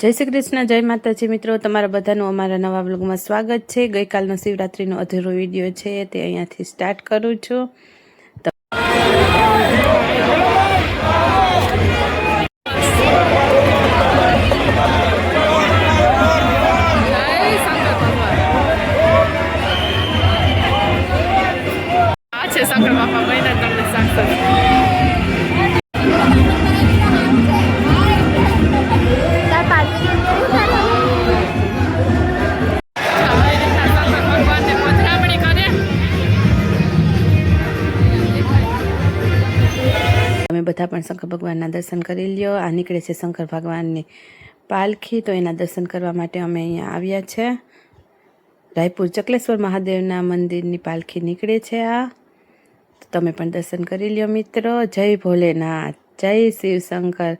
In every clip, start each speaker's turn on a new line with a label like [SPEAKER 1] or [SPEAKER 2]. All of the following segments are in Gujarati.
[SPEAKER 1] જય શ્રી કૃષ્ણ, જય માતાજી મિત્રો, તમારા બધાનું અમારા નવા બ્લોગમાં સ્વાગત છે। ગઈકાલનો શિવરાત્રીનો અધૂરો વિડીયો છે તે અહીંયાથી સ્ટાર્ટ કરું છું। શંકર બાપા મહિના તમને સાક્ષાત તમે બધા પણ શંકર ભગવાનના દર્શન કરી લ્યો। આ નીકળે છે શંકર ભગવાનની પાલખી, તો એના દર્શન કરવા માટે અમે અહીંયા આવ્યા છે। રાયપુર ચકલેશ્વર મહાદેવના મંદિરની પાલખી નીકળે છે આ, તો તમે પણ દર્શન કરી લ્યો મિત્રો। જય ભોલેનાથ, જય શિવ શંકર।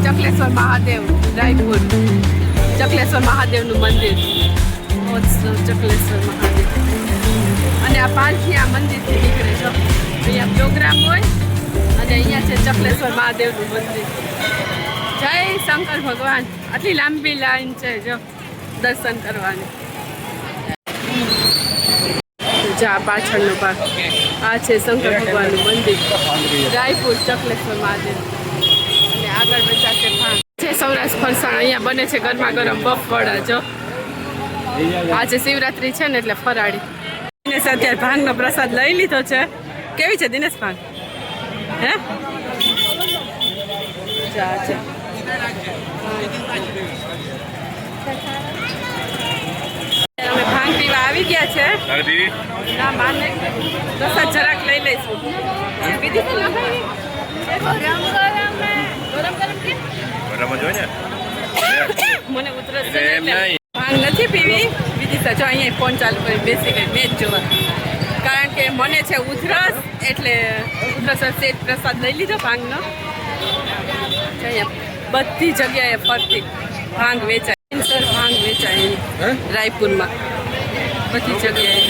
[SPEAKER 1] चकलेश्वर महादेव रायपुर चकलेश्वर महादेव नु मंदिर चकलेश्वर महादेव અને આ પાલખી આ મંદિર થી નીકળે છે। અહીંયા પ્રોગ્રામ હોય અને અહીંયા છે ચકલેશ્વર મહાદેવ નું મંદિર। જય શંકર ભગવાન। આટલી લાંબી લાઈન છે જો દર્શન કરવાની। જા પાછળનો ભાગ આ છે શંકર ભગવાનનું મંદિર રાયપુર ચકલેશ્વર મહાદેવ। આગળ બચા છે ભાંગ છે સૌરાષ્ટ્ર ફરસાણ। અહીંયા બને છે ગરમા ગરમ બફળા જો। આજે શિવરાત્રી છે ને એટલે ફરાળી। દિનેશ અત્યારે ભાંગનો પ્રસાદ લઈ લીધો છે। કેવી છે દિનેશ ભાંગ? હે જા છે અમે ભાંગ પીવા આવી ગયા છે। ના માને પ્રસાદ જરાક લઈ લઈશું। બીજી તો ના ભાઈ મને ઉતરસ ભાંગ નથી પીવી। બીજી સજો અહીંયા ફોન ચાલુ કરી બેસી ગઈ મેચ જોવા, કારણ કે મને છે ઉધરસ, એટલે ઉધરસ સેજ પ્રસાદ લઈ લીધો ભાંગનો। અહીંયા બધી જગ્યાએ ફરતી ભાંગ વેચાય, ભાંગ વેચાય રાયપુરમાં બધી જગ્યાએ।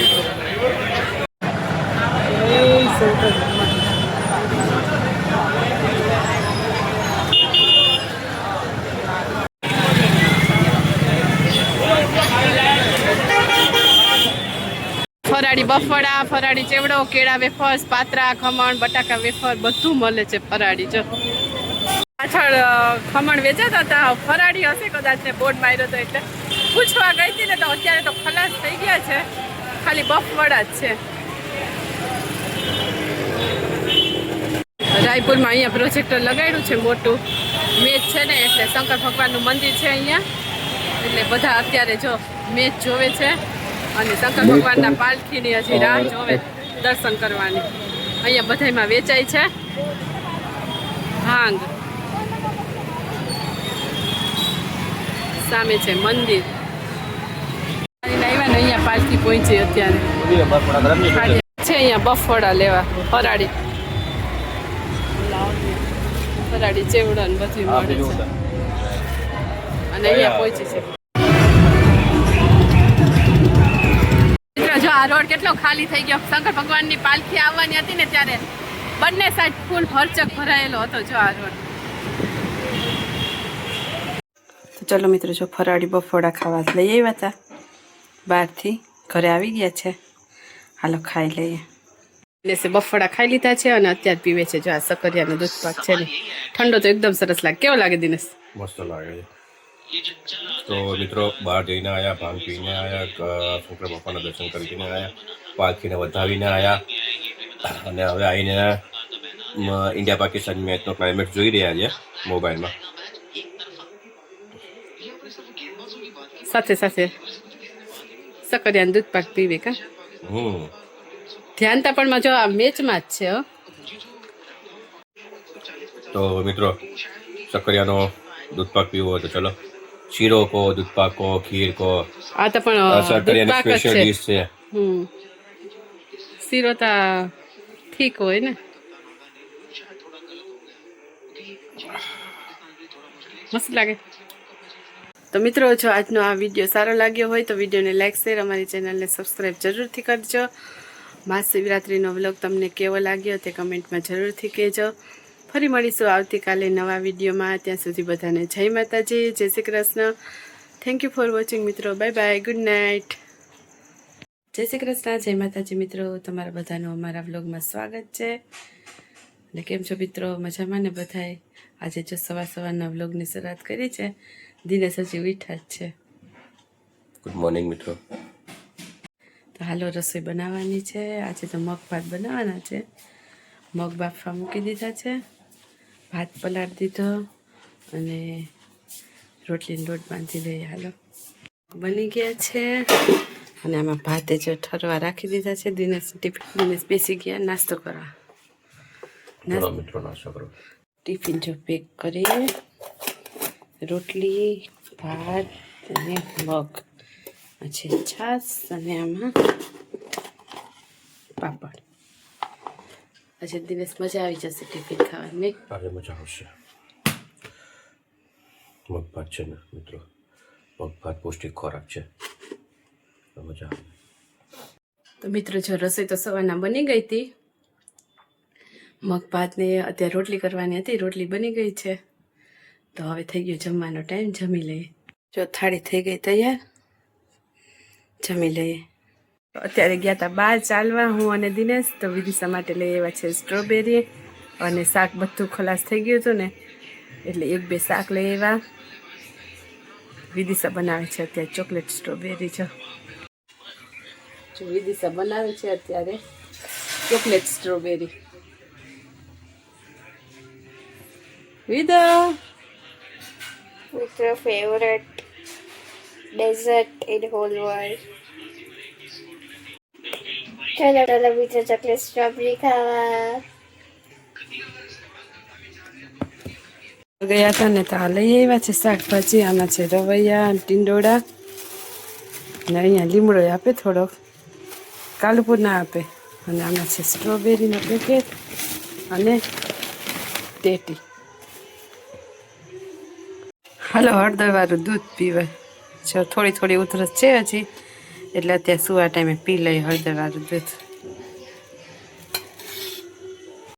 [SPEAKER 1] ફરાળી બફળા, ફરાળી ચેવડો, કેળા વેફર્સ, પાત્રા, ખમણ, બટાકા વેફર બધું મળે છે ફરાળી જો। પાછળ ખમણ વેચાતા હતા, ફરાળી હશે કદાચ ને બોર્ડ માર્યો હતો એટલે પૂછવા ગઈ હતી ને, તો અત્યારે તો ખલાસ થઈ ગયા છે, ખાલી બફળા જ છે। રાયપુરમાં અહીંયા પ્રોજેક્ટર લગાડ્યું છે મોટું, મેચ છે ને એટલે શંકર ભગવાનનું મંદિર છે અહીંયા, એટલે બધા અત્યારે જો મેચ જોવે છે અને શંકર ભગવાનના પાલખીની હજી રાહ જોવે દર્શન કરવાની। અહીંયા બધામાં વેચાય છે ભાંગ। સામે છે મંદિર। અહીંયા પાલખી પહોંચી અત્યારે છે અહીંયા બફળા લેવા ફરાળી ચેવડા ને બધું મળે છે અને અહીંયા પહોંચી છે। જો આ રોડ કેટલો ખાલી થઈ ગયો। શંકર ભગવાનની પાલખી આવવાની હતી ને ત્યારે બંને સાઈડ ફૂલ ભરચક ભરાયેલો હતો જો આ રોડ। તો ચલો મિત્રો, જો ફરાળી બફોડા ખાવા લઈ આવ્યા હતા। બહારથી ઘરે આવી ગયા છે. હાલો ખાઈ લઈએ. એટલે બફાડા ખાઈ લીધા છે અને અત્યારે પીવે છે. જો આ સકરિયાનો દૂધ પાક છે ને ઠંડો તો એકદમ સરસ લાગે. કેવો લાગે દિનેશ?
[SPEAKER 2] મસ્ત લાગે છે. તો મિત્રો બહાર જઈને આવ્યા, ભાંગ પીને આવ્યા, શંકર બાપાના દર્શન કરીને આવ્યા, પાલખીને વધાવીને આવ્યા અને હવે આવીને ઇન્ડિયા પાકિસ્તાન મેચનો ક્લાઇમેટ જોઈ રહ્યા છે મોબાઈલમાં.
[SPEAKER 1] સાથે સાથે સકરિયાનો દૂધ પાક પીવે કા. ધ્યાન તા પણ જો આ મેચમાં જ છે.
[SPEAKER 2] તો મિત્રો સકરિયાનો દૂધ પાક પીવો હોય તો ચલો, શીરો કહો, દૂધ પાક કહો, ખીર કહો,
[SPEAKER 1] આ તો પણ
[SPEAKER 2] સકરિયાની સ્પેશિયલ ડીશ છે.
[SPEAKER 1] શીરો તા ઠીક હોય ને, મસ્ત લાગે. તો મિત્રો જો આજનો આ વિડીયો સારો લાગ્યો હોય તો વિડીયોને લાઈક શેર, અમારી ચેનલને સબસ્ક્રાઈબ જરૂરથી કરજો. મહાશિવરાત્રિનો વ્લોગ તમને કેવો લાગ્યો તે કમેન્ટમાં જરૂરથી કહેજો. ફરી મળીશું આવતીકાલે નવા વિડીયોમાં. ત્યાં સુધી બધાને જય માતાજી, જય Shri Krishna. Thank you for watching મિત્રો. Bye bye, good night. જય શ્રી કૃષ્ણ, જય માતાજી મિત્રો. તમારા બધાનું અમારા વ્લોગમાં સ્વાગત છે. અને કેમ છો મિત્રો? મજામાં ને બધાએ? આજે જો સવારના વ્લોગની શરૂઆત કરી છે. દિનેશ હજી ઉઠ્યા જ છે.
[SPEAKER 2] ગુડ મોર્નિંગ મિત્રો.
[SPEAKER 1] તો હાલો રસોઈ બનાવવાની છે. આજે તો મગ ભાત બનાવવાના છે. મગ બાફવા મૂકી દીધા છે, ભાત પલાળી દીધો અને રોટલીનો લોટ બાંધી લઈએ. હાલો બની ગયા છે અને આમાં ભાતે જો ઠરવા રાખી દીધા છે. દિનેશ બેસી ગયા નાસ્તો કરવા. ટિફિન જો પેક કરી, રોટલી, ભાત અને મગ, પછી છાશ અને આમાં પાપડ. આજે દિવસ મજા આવી જશે ટિફિન ખાવાની.
[SPEAKER 2] આજે મજા આવશે. મગભાત છે ને મિત્રો, મગભાત પૌષ્ટિક ખોરાક છે, મજા આવે.
[SPEAKER 1] તો મિત્રો જો રસોઈ તો સવારના બની ગઈ હતી. મગભાતને અત્યારે રોટલી કરવાની હતી, રોટલી બની ગઈ છે. તો હવે થઈ ગયો જમવાનો ટાઈમ, જમી લઈએ. જો થાળી થઈ ગઈ તૈયાર, જમી લઈએ. અત્યારે ગયા હતા બહાર ચાલવા હું અને દિનેશ. તો વિદિશા માટે લઈ આવ્યા છે સ્ટ્રોબેરી અને શાક. બધું ખલાસ થઈ ગયું હતું ને એટલે 1-2 શાક લઈ આવ્યા. વિદિશા બનાવે છે અત્યારે ચોકલેટ સ્ટ્રોબેરી. જો વિદિશા બનાવે છે અત્યારે ચોકલેટ સ્ટ્રોબેરી. વિદા,
[SPEAKER 3] with your favorite dessert in whole world. ચલો મિત્રો ચોકલેટ સ્ટ્રોબેરી ખાવા
[SPEAKER 1] ગયા હતા ને તો આ લઈ આવ્યા છે શાકભાજી. આમાં છે રવૈયા, ટીંડોળા અને અહીંયા લીમડો આપે થોડોક, કાલુપુર ના આપે. અને આમાં છે સ્ટ્રોબેરીનો પેકેટ અને ટેટી. હાલો હળદરવાળું દૂધ પીવાય. જો થોડી ઉધરસ છે હજી એટલે અત્યારે સુવા ટાઈમે પી લઈએ હળદરવાળું દૂધ.